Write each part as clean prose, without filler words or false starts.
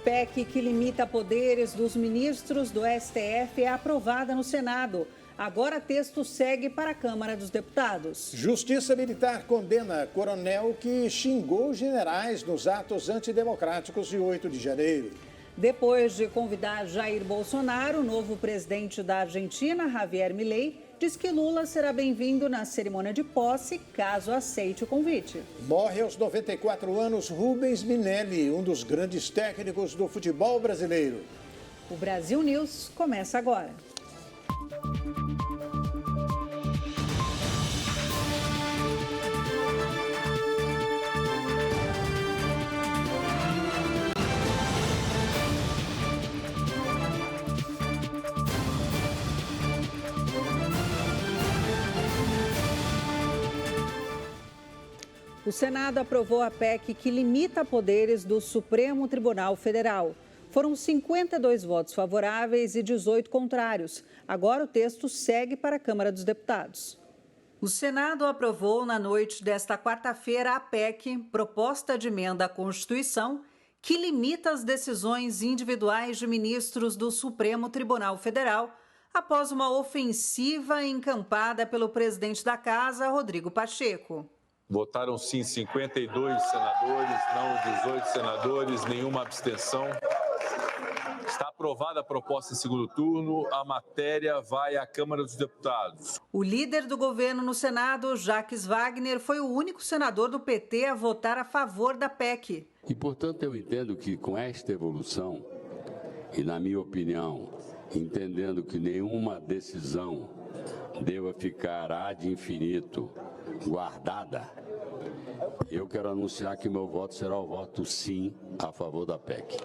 PEC que limita poderes dos ministros do STF é aprovada no Senado. Agora, texto segue para a Câmara dos Deputados. Justiça Militar condena coronel que xingou generais nos atos antidemocráticos de 8 de janeiro. Depois de convidar Jair Bolsonaro, o novo presidente da Argentina, Javier Milei, diz que Lula será bem-vindo na cerimônia de posse, caso aceite o convite. Morre aos 94 anos Rubens Minelli, um dos grandes técnicos do futebol brasileiro. O Brasil News começa agora. O Senado aprovou a PEC que limita poderes do Supremo Tribunal Federal. Foram 52 votos favoráveis e 18 contrários. Agora o texto segue para a Câmara dos Deputados. O Senado aprovou na noite desta quarta-feira a PEC, proposta de emenda à Constituição, que limita as decisões individuais de ministros do Supremo Tribunal Federal após uma ofensiva encampada pelo presidente da Casa, Rodrigo Pacheco. Votaram sim 52 senadores, não 18 senadores, nenhuma abstenção. Está aprovada a proposta em segundo turno, a matéria vai à Câmara dos Deputados. O líder do governo no Senado, Jacques Wagner, foi o único senador do PT a votar a favor da PEC. E, portanto, eu entendo que com esta evolução, e na minha opinião, entendendo que nenhuma decisão deva ficar ad infinito guardada, eu quero anunciar que meu voto será o voto sim a favor da PEC.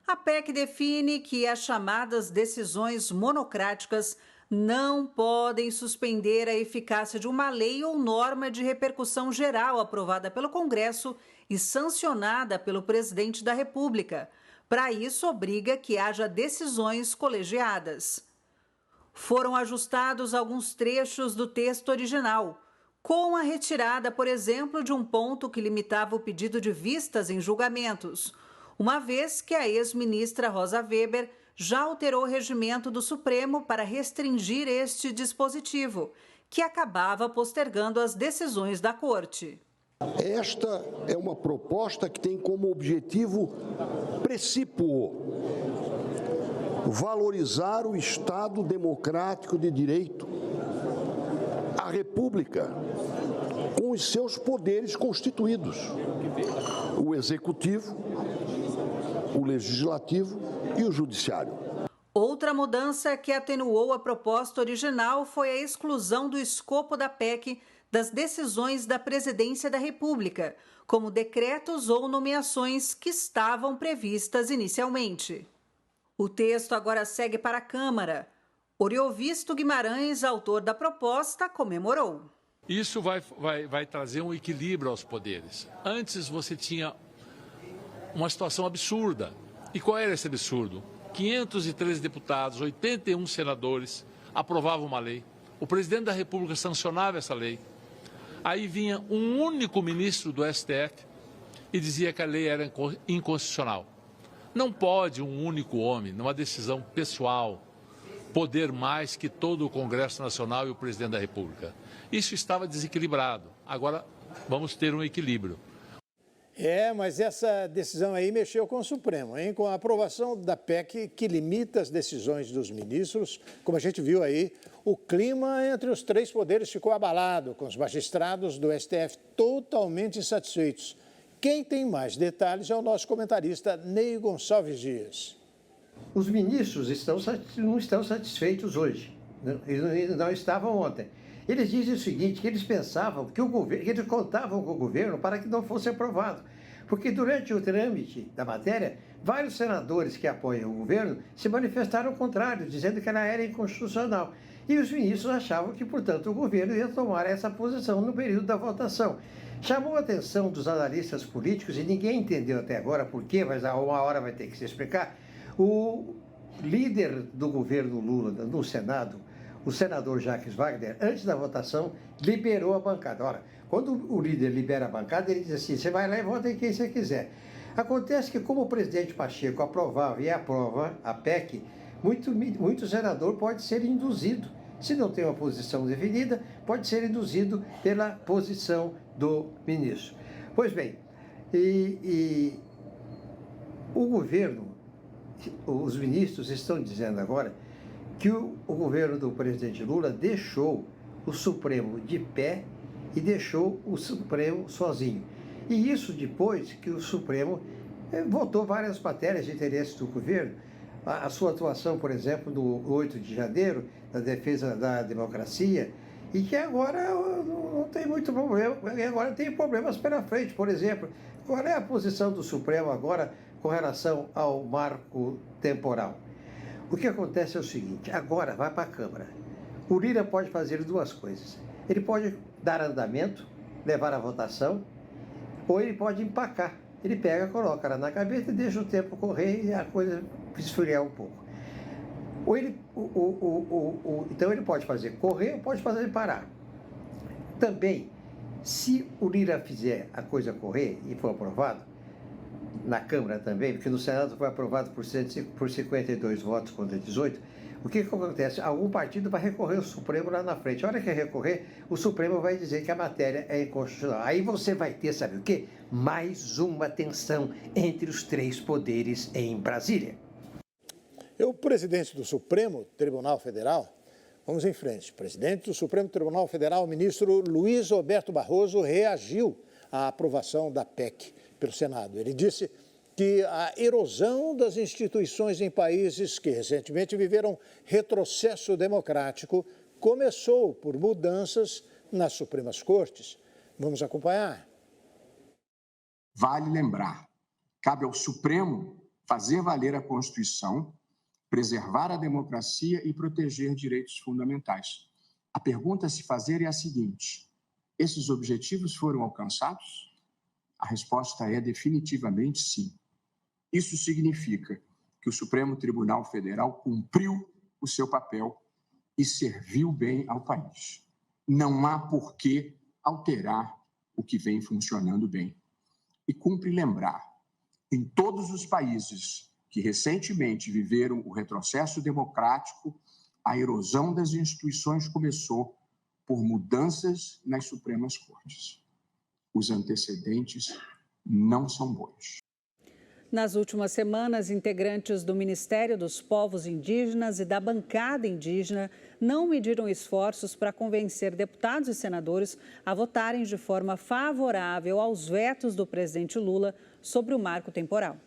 A PEC define que as chamadas decisões monocráticas não podem suspender a eficácia de uma lei ou norma de repercussão geral aprovada pelo Congresso e sancionada pelo presidente da República. Para isso, obriga que haja decisões colegiadas. Foram ajustados alguns trechos do texto original, com a retirada, por exemplo, de um ponto que limitava o pedido de vistas em julgamentos, uma vez que a ex-ministra Rosa Weber já alterou o regimento do Supremo para restringir este dispositivo, que acabava postergando as decisões da Corte. Esta é uma proposta que tem como objetivo precípuo valorizar o Estado democrático de direito, a República, com os seus poderes constituídos, o Executivo, o Legislativo e o Judiciário. Outra mudança que atenuou a proposta original foi a exclusão do escopo da PEC das decisões da Presidência da República, como decretos ou nomeações que estavam previstas inicialmente. O texto agora segue para a Câmara. Oriovisto Guimarães, autor da proposta, comemorou. Isso vai trazer um equilíbrio aos poderes. Antes você tinha uma situação absurda. E qual era esse absurdo? 513 deputados, 81 senadores aprovavam uma lei. O presidente da República sancionava essa lei. Aí vinha um único ministro do STF e dizia que a lei era inconstitucional. Não pode um único homem, numa decisão pessoal, poder mais que todo o Congresso Nacional e o presidente da República. Isso estava desequilibrado. Agora vamos ter um equilíbrio. Mas essa decisão aí mexeu com o Supremo, hein? Com a aprovação da PEC que limita as decisões dos ministros, como a gente viu aí, o clima entre os três poderes ficou abalado, com os magistrados do STF totalmente insatisfeitos. Quem tem mais detalhes é o nosso comentarista Ney Gonçalves Dias. Os ministros não estão satisfeitos hoje, eles não estavam ontem. Eles dizem o seguinte, que eles pensavam que eles contavam com o governo para que não fosse aprovado. Porque durante o trâmite da matéria, vários senadores que apoiam o governo se manifestaram contrários, dizendo que ela era inconstitucional. E os ministros achavam que, portanto, o governo ia tomar essa posição no período da votação. Chamou a atenção dos analistas políticos, e ninguém entendeu até agora por quê, mas a uma hora vai ter que se explicar. O líder do governo Lula no Senado, o senador Jacques Wagner, antes da votação, liberou a bancada. Ora, quando o líder libera a bancada, ele diz assim, você vai lá e vota em quem você quiser. Acontece que, como o presidente Pacheco aprovava e aprova a PEC, muito senador pode ser induzido. Se não tem uma posição definida, pode ser induzido pela posição do ministro. Pois bem, o governo, os ministros estão dizendo agora que o governo do presidente Lula deixou o Supremo de pé e deixou o Supremo sozinho. E isso depois que o Supremo votou várias matérias de interesse do governo. A sua atuação, por exemplo, no 8 de janeiro, na defesa da democracia, e que agora não tem muito problema, agora tem problemas pela frente. Por exemplo, qual é a posição do Supremo agora com relação ao marco temporal? O que acontece é o seguinte, agora vai para a Câmara. O Lira pode fazer duas coisas. Ele pode dar andamento, levar a votação, ou ele pode empacar. Ele pega, coloca ela na gaveta e deixa o tempo correr e a coisa esfriar um pouco. Então ele pode fazer correr ou pode fazer parar. Também, se o Lira fizer a coisa correr e for aprovado, na Câmara também, porque no Senado foi aprovado por 52 votos contra 18, o que acontece? Algum partido vai recorrer ao Supremo lá na frente. A hora que recorrer, o Supremo vai dizer que a matéria é inconstitucional. Aí você vai ter, sabe o quê? Mais uma tensão entre os três poderes em Brasília. O presidente do Supremo Tribunal Federal, vamos em frente, o presidente do Supremo Tribunal Federal, o ministro Luiz Roberto Barroso, reagiu à aprovação da PEC pelo Senado. Ele disse que a erosão das instituições em países que recentemente viveram retrocesso democrático começou por mudanças nas Supremas Cortes. Vamos acompanhar. Vale lembrar, cabe ao Supremo fazer valer a Constituição, preservar a democracia e proteger direitos fundamentais. A pergunta a se fazer é a seguinte: esses objetivos foram alcançados? A resposta é definitivamente sim. Isso significa que o Supremo Tribunal Federal cumpriu o seu papel e serviu bem ao país. Não há por que alterar o que vem funcionando bem. E cumpre lembrar, em todos os países que recentemente viveram o retrocesso democrático, a erosão das instituições começou por mudanças nas Supremas Cortes. Os antecedentes não são bons. Nas últimas semanas, integrantes do Ministério dos Povos Indígenas e da bancada indígena não mediram esforços para convencer deputados e senadores a votarem de forma favorável aos vetos do presidente Lula sobre o marco temporal.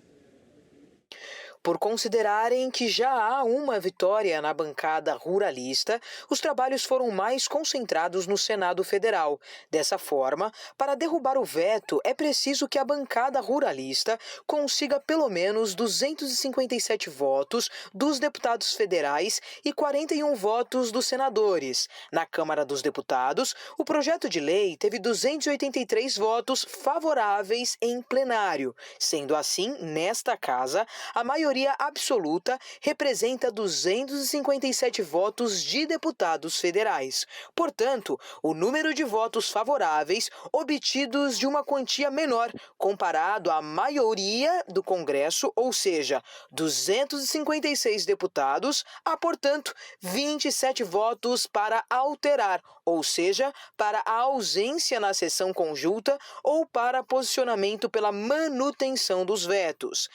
Por considerarem que já há uma vitória na bancada ruralista, os trabalhos foram mais concentrados no Senado Federal. Dessa forma, para derrubar o veto, é preciso que a bancada ruralista consiga pelo menos 257 votos dos deputados federais e 41 votos dos senadores. Na Câmara dos Deputados, o projeto de lei teve 283 votos favoráveis em plenário. Sendo assim, nesta casa, a maioria absoluta representa 257 votos de deputados federais. Portanto, o número de votos favoráveis obtidos de uma quantia menor comparado à maioria do Congresso, ou seja, 256 deputados, há, portanto, 27 votos para alterar, ou seja, para a ausência na sessão conjunta ou para posicionamento pela manutenção dos vetos.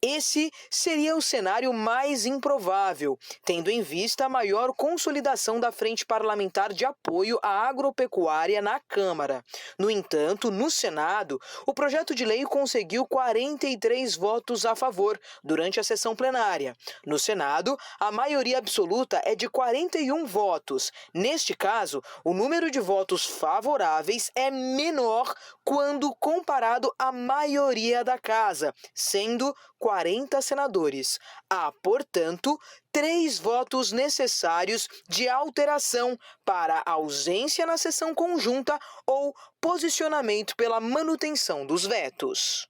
Esse seria o cenário mais improvável, tendo em vista a maior consolidação da frente parlamentar de apoio à agropecuária na Câmara. No entanto, no Senado, o projeto de lei conseguiu 43 votos a favor durante a sessão plenária. No Senado, a maioria absoluta é de 41 votos. Neste caso, o número de votos favoráveis é menor quando comparado à maioria da Casa, sendo 40 senadores. Há, portanto, 3 votos necessários de alteração para ausência na sessão conjunta ou posicionamento pela manutenção dos vetos.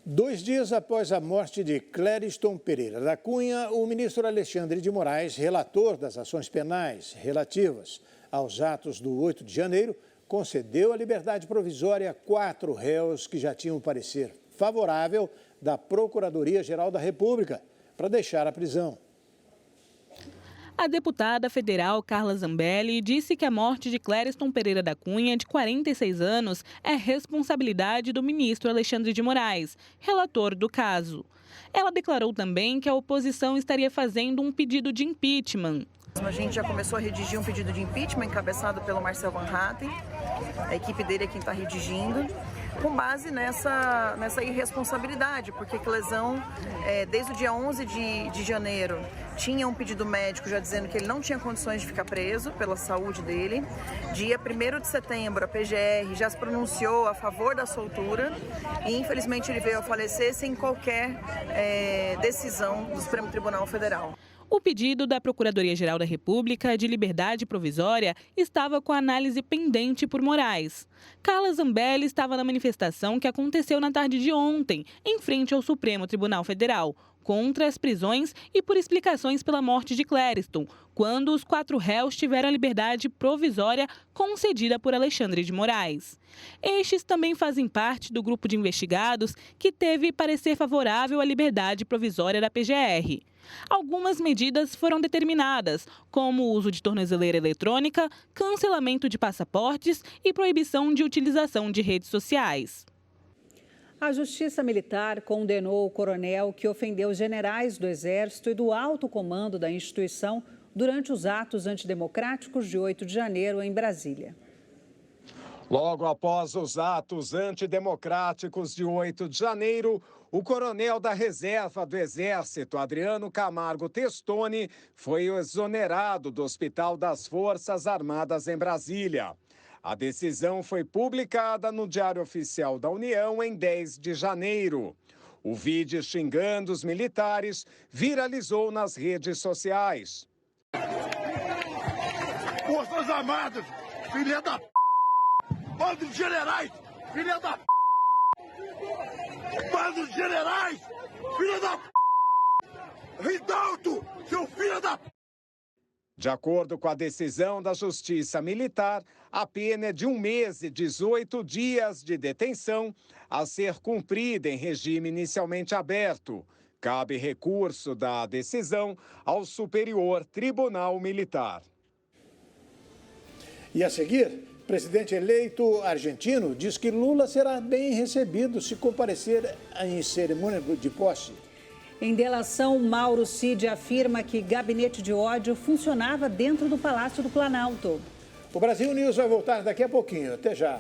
2 dias após a morte de Clériston Pereira da Cunha, o ministro Alexandre de Moraes, relator das ações penais relativas aos atos do 8 de janeiro, concedeu a liberdade provisória a 4 réus que já tinham parecer favorável da Procuradoria-Geral da República para deixar a prisão. A deputada federal Carla Zambelli disse que a morte de Clériston Pereira da Cunha, de 46 anos, é responsabilidade do ministro Alexandre de Moraes, relator do caso. Ela declarou também que a oposição estaria fazendo um pedido de impeachment. A gente já começou a redigir um pedido de impeachment encabeçado pelo Marcel Van Hatten, a equipe dele é quem está redigindo, com base nessa irresponsabilidade, porque Clesão, desde o dia 11 de janeiro, tinha um pedido médico já dizendo que ele não tinha condições de ficar preso pela saúde dele. Dia 1º de setembro, a PGR já se pronunciou a favor da soltura e, infelizmente, ele veio a falecer sem qualquer decisão do Supremo Tribunal Federal. O pedido da Procuradoria-Geral da República de liberdade provisória estava com a análise pendente por Moraes. Carla Zambelli estava na manifestação que aconteceu na tarde de ontem, em frente ao Supremo Tribunal Federal, contra as prisões e por explicações pela morte de Clériston, quando os 4 réus tiveram a liberdade provisória concedida por Alexandre de Moraes. Estes também fazem parte do grupo de investigados que teve parecer favorável à liberdade provisória da PGR. Algumas medidas foram determinadas, como o uso de tornozeleira eletrônica, cancelamento de passaportes e proibição de utilização de redes sociais. A Justiça Militar condenou o coronel que ofendeu generais do Exército e do alto comando da instituição durante os atos antidemocráticos de 8 de janeiro em Brasília. Logo após os atos antidemocráticos de 8 de janeiro, o coronel da reserva do Exército, Adriano Camargo Testoni, foi exonerado do Hospital das Forças Armadas em Brasília. A decisão foi publicada no Diário Oficial da União em 10 de janeiro. O vídeo xingando os militares viralizou nas redes sociais. Forças Armadas, filha da p... Bando de generais, filha da p... Bando de generais, filha da p... Ridalto, seu filho da p... De acordo com a decisão da Justiça Militar, a pena é de 1 mês e 18 dias de detenção a ser cumprida em regime inicialmente aberto. Cabe recurso da decisão ao Superior Tribunal Militar. E a seguir, o presidente eleito argentino diz que Lula será bem recebido se comparecer em cerimônia de posse. Em delação, Mauro Cid afirma que gabinete de ódio funcionava dentro do Palácio do Planalto. O Brasil News vai voltar daqui a pouquinho. Até já.